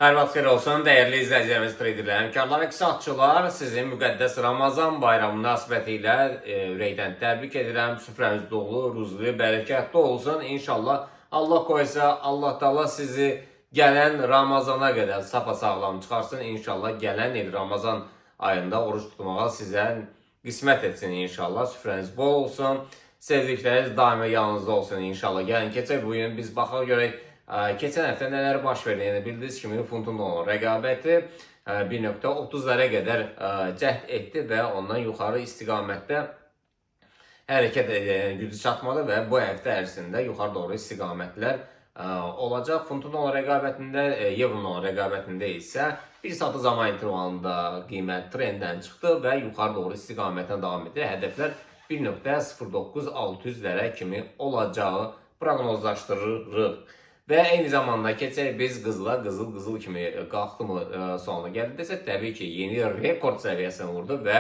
Hər vaxt xeyir olsun, dəyərli izləyicilərimiz, traderlər, həmkarlar, iqtisadçılar, sizin müqəddəs Ramazan bayramı münasibətilə ürəkdən təbrik edirəm. Süfrəniz dolu, ruzlu, bərəkətli olsun. İnşallah Allah qoysa, Allah Taala sizi gələn Ramazana qədər sapa-sağlam çıxarsın. İnşallah gələn il Ramazan ayında oruç tutmağa sizə qismət etsin inşallah. Süfrəniz bol olsun, sevdikləriniz daimi yanınızda olsun inşallah. Gəlin keçək, bugün biz baxaq görək. Keçən həftə nələr baş verdi? Yəni bildiyiniz kimi funtun dolar rəqabəti 1.30'lara qədər cəhd etdi və ondan yuxarı istiqamətdə hərəkət edən gücü çatmadı və bu həftə ərzində yuxarı doğru istiqamətlər olacaq. Funtun dolar rəqabətində, euro dolar rəqabətində isə bir saatı zaman intervalında qiymət trenddən çıxdı və yuxarı doğru istiqamətə davam edir. Hədəflər 1.09600'lərə kimi olacağı proqnozlaşdırırıq. Və eyni zamanda keçək biz qızla, qızıl kimi qalxdı mı sonuna gəldi desə, təbii ki, yeni rekord səviyyəsini vurdu və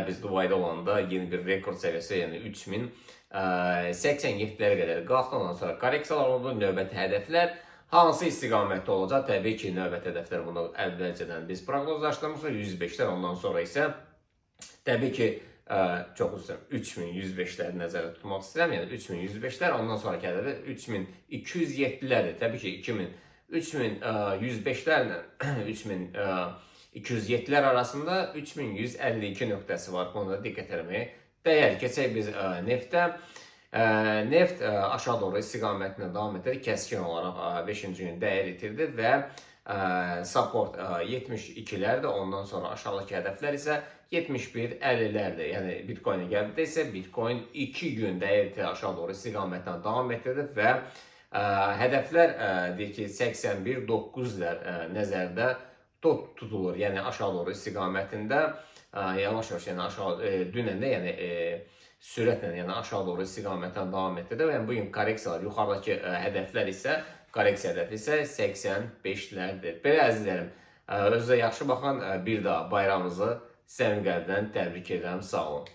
biz Dubai'də olanda yeni bir rekord səviyyəsi, yəni 3087'lərə qədər qalxdı. Ondan sonra korreksiyalar oldu, növbəti hədəflər hansı istiqamətdə olacaq? Təbii ki, növbəti hədəflər bunu əvvəlcədən biz proqnozlaşdırmışıq, 105'lər, ondan sonra isə təbii ki, çox üzrə 3105'ləri nəzərdə tutmaq istəyirəm. Yəni 3105'lər, ondan sonraki hədəflər 3207'lərdir. Təbii ki, 3105'lərlə 3207'lər arasında 3152 nöqtəsi var. Bunu da diqqət etməyə dəyər. Keçək biz neftə. Neft aşağı doğru istiqamətində davam edir. Kəskin olaraq 5-ci gün dəyər itirdi və support 72'lərdir. Ondan sonra aşağıdakı hədəflər isə 71-50'lərdir. Yəni Bitcoin'e gəldi isə Bitcoin 2 gün dəyər aşağı doğru istiqamətdən davam etdirdi və hədəflər deyir ki 81-9'lər nəzərdə tutulur. Yəni aşağı doğru istiqamətində yavaş-yavaş, yəni aşağı dünən də yəni sürətlə, yəni aşağı doğru istiqamətdən davam etdirdi və yəni bugün korreksiyalar, yuxarıdakı hədəflər isə korreksiya hədəfi isə 85'lərdir. Belə əzizlərim, özünüzə yaxşı baxın, bir daha bayramınızı səmimi qəlbdən təbrik edirəm, sağ olun.